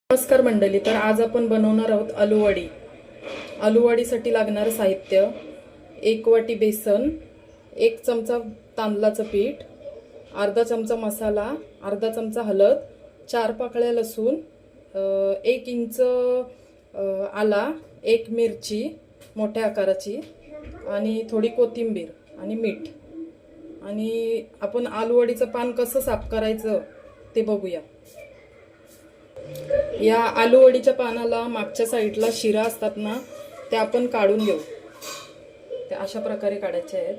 नमस्कार मंडळी, तर आज आपण बनवणार आहोत आलूवडी। आलूवडीसाठी लागणारे साहित्य: 1 वाटी बेसन, 1 चमचा तांदळाचं पीठ, अर्धा चमचा मसाला, अर्धा चमचा हळद, 4 पाकळ्या लसूण, 1 इंच आला, 1 मिरची मोठ्या आकाराची आणि थोडी कोथिंबीर आणि मीठ। आणि आपण आलूवडीचं पान कसं साफ करायचं ते बघूया। या आलूवडीच्या पानाला मागच्या साईडला शिरा असतात ना, ते आपण काढून घेऊ। ते अशा प्रकारे काढायचे आहेत।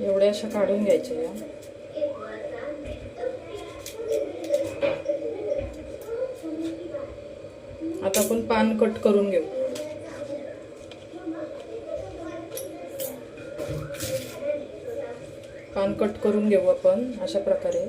एवढ्या अशा काढून घ्यायच्या या। आता आपण पान कट करून घेऊ। पान कट करून घेऊ आपण अशा प्रकारे।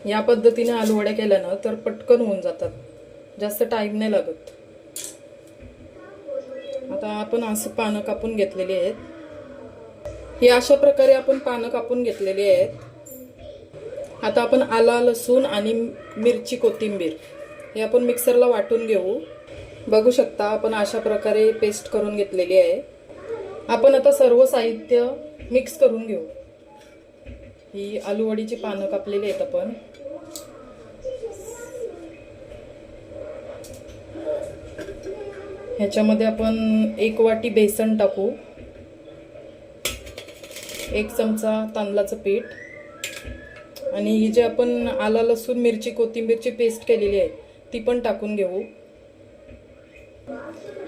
या पद्धतीने आलूवड्या केल्या ना तर पटकन होऊन जातात, जास्त टाइम नाही लागत। आता आपण असं पानं कापून घेतलेली आहेत। हे अशा प्रकारे आपण पानं कापून घेतलेली आहेत। आता आपण आला, लसूण आणि मिरची, कोथिंबीर हे आपण मिक्सरला वाटून घेऊ। बघू शकता आपण अशा प्रकारे पेस्ट करून घेतलेली आहे। आपण आता सर्व साहित्य मिक्स करून घेऊ। ही आलूवडीची पानं कापलेली आहेत आपण। ह्याच्यामध्ये आपण 1 वाटी बेसन टाकू, 1 चमचा तांदळाचं पीठ आणि ही जे आपण आला, लसूण, मिरची, कोथिंबीरची पेस्ट केलेली आहे ती पण टाकून घेऊ।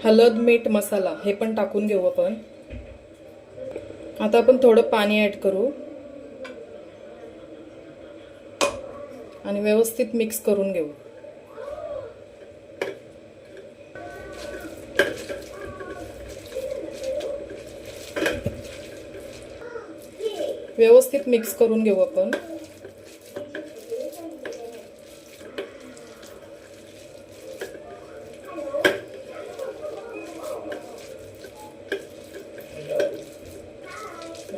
हळद, मीठ, मसाला हे पण टाकून घेऊ आपण। आता आपण थोडं पाणी ऍड करू आणि व्यवस्थित मिक्स करून घेऊ। व्यवस्थित मिक्स करून घेऊ आपण।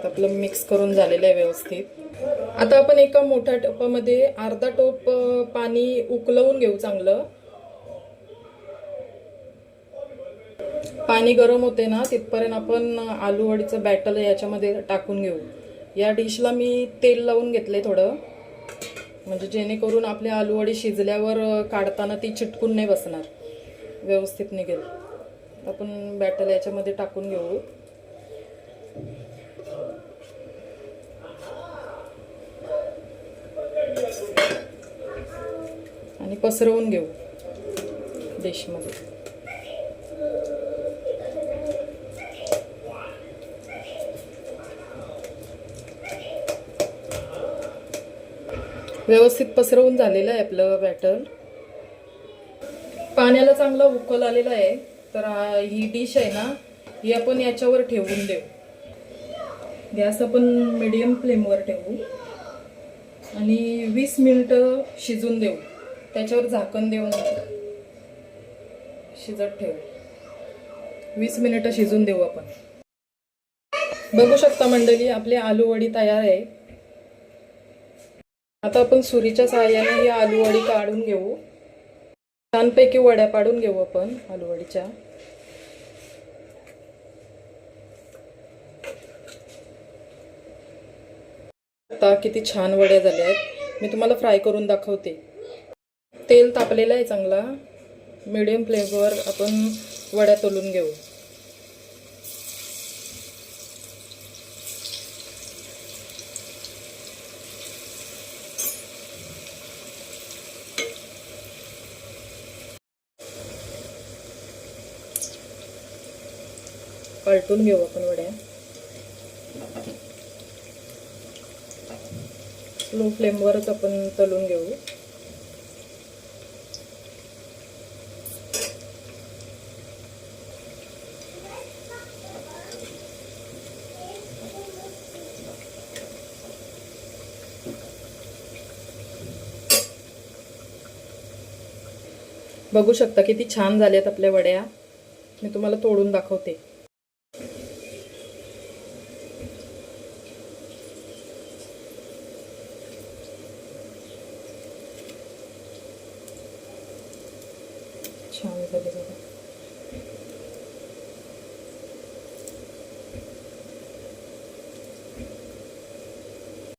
आपलं मिक्स करून झालेलं आहे व्यवस्थित। आता आपण एका मोठ्या टोपामध्ये अर्धा टोप पाणी उकळवून घेऊ चांगलं। पाणी गरम होते ना तिथपर्यंत आपण आलूवडीचं बॅटर याच्यामध्ये टाकून घेऊ। या डिशला मी तेल लावून घेतले थोडं, म्हणजे जेणेकरून आपल्या आलूवडी शिजल्यावर काढताना ती चिटकून नाही बसणार, व्यवस्थित निघेल। आपण बॅटर याच्यामध्ये टाकून घेऊ आणि पसरवून घेऊ डिशमध्ये। व्यवस्थित पसरवून झालेलं आहे आपलं बॅटर। पाण्याला चांगला उकळ आलेला आहे, तर ही डिश आहे ना ही आपण याच्यावर ठेवून देऊ। गॅस आपण मीडियम फ्लेमवर ठेवू आणि 20 मिनिटं शिजून देऊ। त्याच्यावर झाकण देऊन शिजत ठेवू। 20 मिनिटं शिजून देऊ आपण। बघू शकता मंडळी, आपली आलूवडी तयार आहे। आता आपण सुरीच्या सहाय्याने ही आलूवडी काढून घेऊ। छानपैकी वड्या पाडून घेऊ आपण आलूवडीच्या। आता किती छान वड्या झाल्या आहेत. मी तुम्हाला फ्राय करून दाखवते. तेल तापलेलं आहे चांगला. मीडियम फ्लेमवर आपण वड्या तळून घेऊ. पलटून घेऊ आपण वड्या. लो फ्लेमवरच आपण तळून घेऊ. बघू शकता किती छान झाल्यात आपल्या वड्या. मी तुम्हाला तोडून दाखवते. छान झाले बघा.